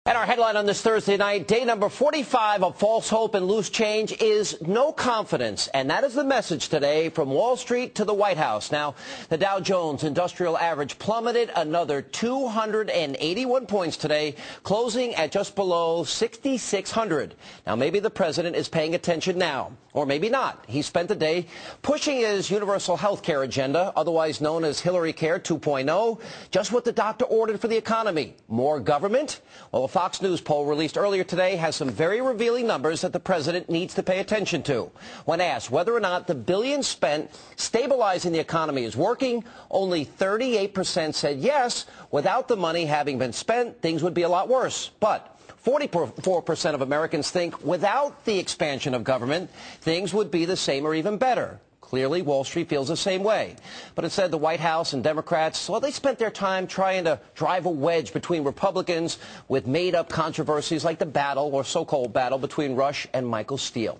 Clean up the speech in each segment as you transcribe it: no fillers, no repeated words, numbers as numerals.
And our headline on this Thursday night, day number 45 of false hope and loose change is no confidence. And that is the message today from Wall Street to the White House. Now, the Dow Jones Industrial Average plummeted another 281 points today, closing at just below 6,600. Now, maybe the president is paying attention now, or maybe not. He spent the day pushing his universal health care agenda, otherwise known as Hillary Care 2.0, just what the doctor ordered for the economy. More government? Well, a Fox News poll released earlier today has some very revealing numbers that the president needs to pay attention to. When asked whether or not the billions spent stabilizing the economy is working, only 38% said yes. Without the money having been spent, things would be a lot worse. But 44% of Americans think without the expansion of government, things would be the same or even better. Clearly, Wall Street feels the same way. But instead, the White House and Democrats, well, they spent their time trying to drive a wedge between Republicans with made-up controversies like the battle, or so-called battle, between Rush and Michael Steele.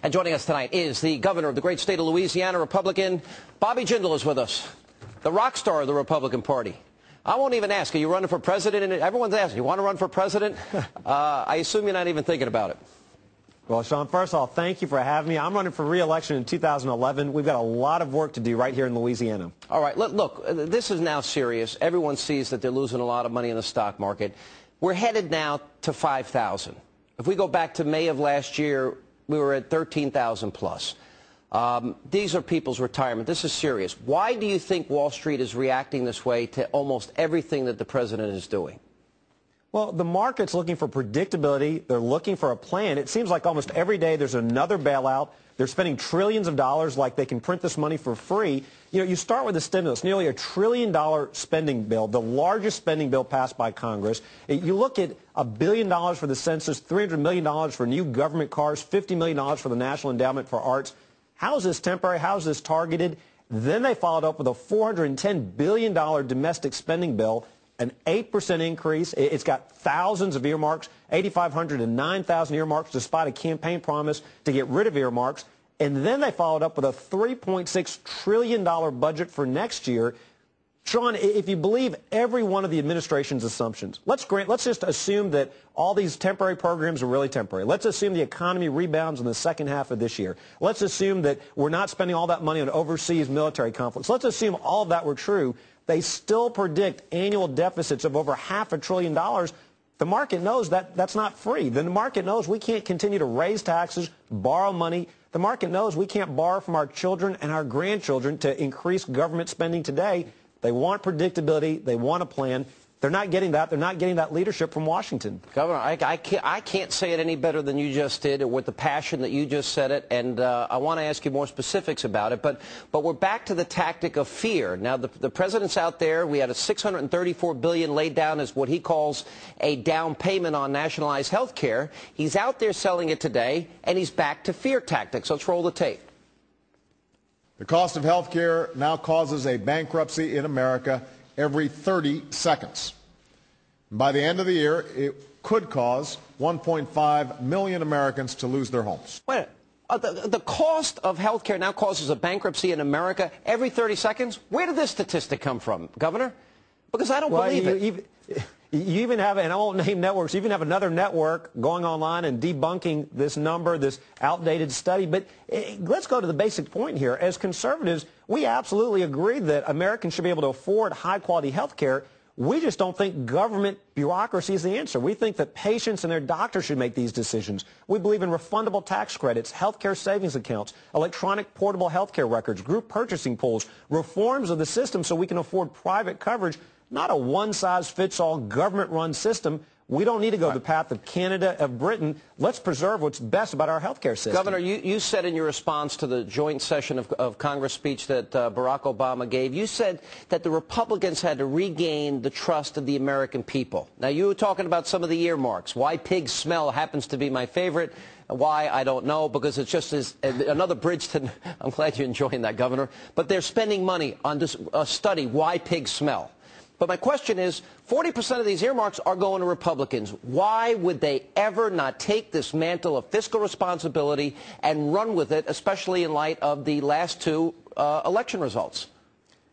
And joining us tonight is the governor of the great state of Louisiana, Republican. Bobby Jindal is with us, the rock star of the Republican Party. I won't even ask, are you running for president? And everyone's asking, you want to run for president? I assume you're not even thinking about it. Well, Sean, first of all, thank you for having me. I'm running for re-election in 2011. We've got a lot of work to do right here in Louisiana. All right. Look, this is now serious. Everyone sees that they're losing a lot of money in the stock market. We're headed now to 5,000. If we go back to May of last year, we were at 13,000 plus. These are people's retirement. This is serious. Why do you think Wall Street is reacting this way to almost everything that the president is doing? Well, the market's looking for predictability. They're looking for a plan. It seems like almost every day there's another bailout. They're spending trillions of dollars like they can print this money for free. You know, you start with the stimulus, nearly $1 trillion spending bill, the largest spending bill passed by Congress. You look at $1 billion for the census, $300 million for new government cars, $50 million for the National Endowment for Arts. How is this temporary? How is this targeted? Then they followed up with a $410 billion domestic spending bill, an 8% increase. It's got thousands of earmarks, 8,500 and 9,000 earmarks, despite a campaign promise to get rid of earmarks. And then they followed up with a $3.6 trillion budget for next year. Sean, if you believe every one of the administration's assumptions, let's just assume that all these temporary programs are really temporary. Let's assume the economy rebounds in the second half of this year. Let's assume that we're not spending all that money on overseas military conflicts. Let's assume all of that were true. They still predict annual deficits of over $500 billion. The market knows that that's not free. The market knows we can't continue to raise taxes, borrow money. The market knows we can't borrow from our children and our grandchildren to increase government spending today. They want predictability. They want a plan. They're not getting that. They're not getting that leadership from Washington. Governor, I can't say it any better than you just did, or with the passion that you just said it, and I want to ask you more specifics about it. But we're back to the tactic of fear. Now, the president's out there. We had a $634 billion laid down as what he calls a down payment on nationalized health care. He's out there selling it today, and he's back to fear tactics. Let's roll the tape. The cost of health care now causes a bankruptcy in America every 30 seconds. By the end of the year, it could cause 1.5 million Americans to lose their homes. Wait, the cost of health care now causes a bankruptcy in America every 30 seconds? Where did this statistic come from, Governor? Because I don't believe it. You even have, and I won't name networks, you even have another network going online and debunking this number, this outdated study. But let's go to the basic point here. As conservatives, we absolutely agree that Americans should be able to afford high-quality health care. We just don't think government bureaucracy is the answer. We think that patients and their doctors should make these decisions. We believe in refundable tax credits, health care savings accounts, electronic portable health care records, group purchasing pools, reforms of the system so we can afford private coverage, not a one-size-fits-all government-run system. We don't need to go the path of Canada, of Britain. Let's preserve what's best about our health care system. Governor, you said in your response to the joint session of Congress speech that Barack Obama gave, you said that the Republicans had to regain the trust of the American people. Now, you were talking about some of the earmarks. Why pigs smell happens to be my favorite. Why, I don't know, because it's just another bridge to... I'm glad you're enjoying that, Governor. But they're spending money on this study, Why Pigs Smell. But my question is, 40% of these earmarks are going to Republicans. Why would they ever not take this mantle of fiscal responsibility and run with it, especially in light of the last two election results?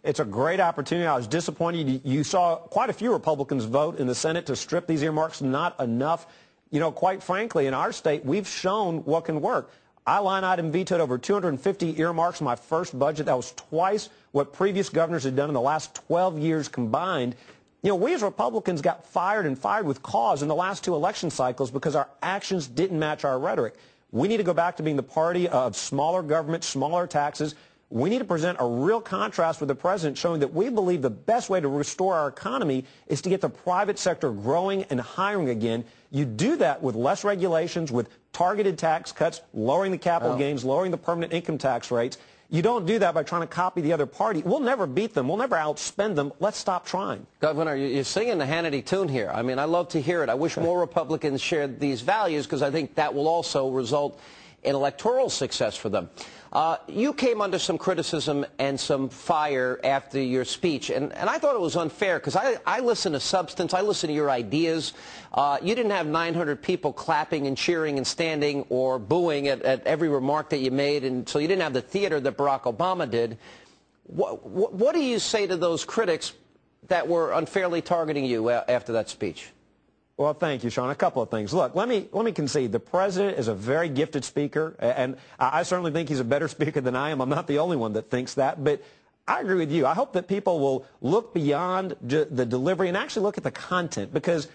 It's a great opportunity. I was disappointed. You saw quite a few Republicans vote in the Senate to strip these earmarks. Not enough. You know, quite frankly, in our state, we've shown what can work. I line item vetoed over 250 earmarks in my first budget. That was twice what previous governors had done in the last 12 years combined. You know, we as Republicans got fired and fired with cause in the last two election cycles because our actions didn't match our rhetoric. We need to go back to being the party of smaller government, smaller taxes. We need to present a real contrast with the president, showing that we believe the best way to restore our economy is to get the private sector growing and hiring again. You do that with less regulations, with targeted tax cuts, lowering the capital gains, lowering the permanent income tax rates. You don't do that by trying to copy the other party. We'll never beat them. We'll never outspend them. Let's stop trying. Governor, you're singing the Hannity tune here. I mean, I love to hear it. I wish more Republicans shared these values because I think that will also result in electoral success for them. You came under some criticism and some fire after your speech, and I thought it was unfair because I listen to substance, I listen to your ideas. You didn't have 900 people clapping and cheering and standing or booing at every remark that you made, and so you didn't have the theater that Barack Obama did. What do you say to those critics that were unfairly targeting you after that speech? Well, thank you, Sean. A couple of things. Look, let me concede. The president is a very gifted speaker, and I certainly think he's a better speaker than I am. I'm not the only one that thinks that, but I agree with you. I hope that people will look beyond the delivery and actually look at the content, because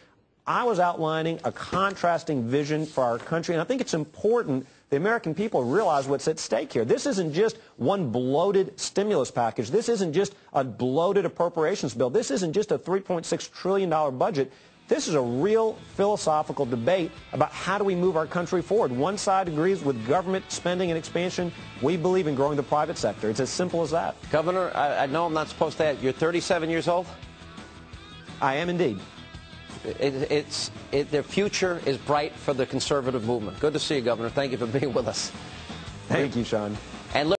I was outlining a contrasting vision for our country, and I think it's important the American people realize what's at stake here. This isn't just one bloated stimulus package. This isn't just a bloated appropriations bill. This isn't just a $3.6 trillion budget. This is a real philosophical debate about how do we move our country forward. One side agrees with government spending and expansion. We believe in growing the private sector. It's as simple as that. Governor, I know I'm not supposed to ask. You're 37 years old? I am indeed. The future is bright for the conservative movement. Good to see you, Governor. Thank you for being with us. Thank you, Sean. And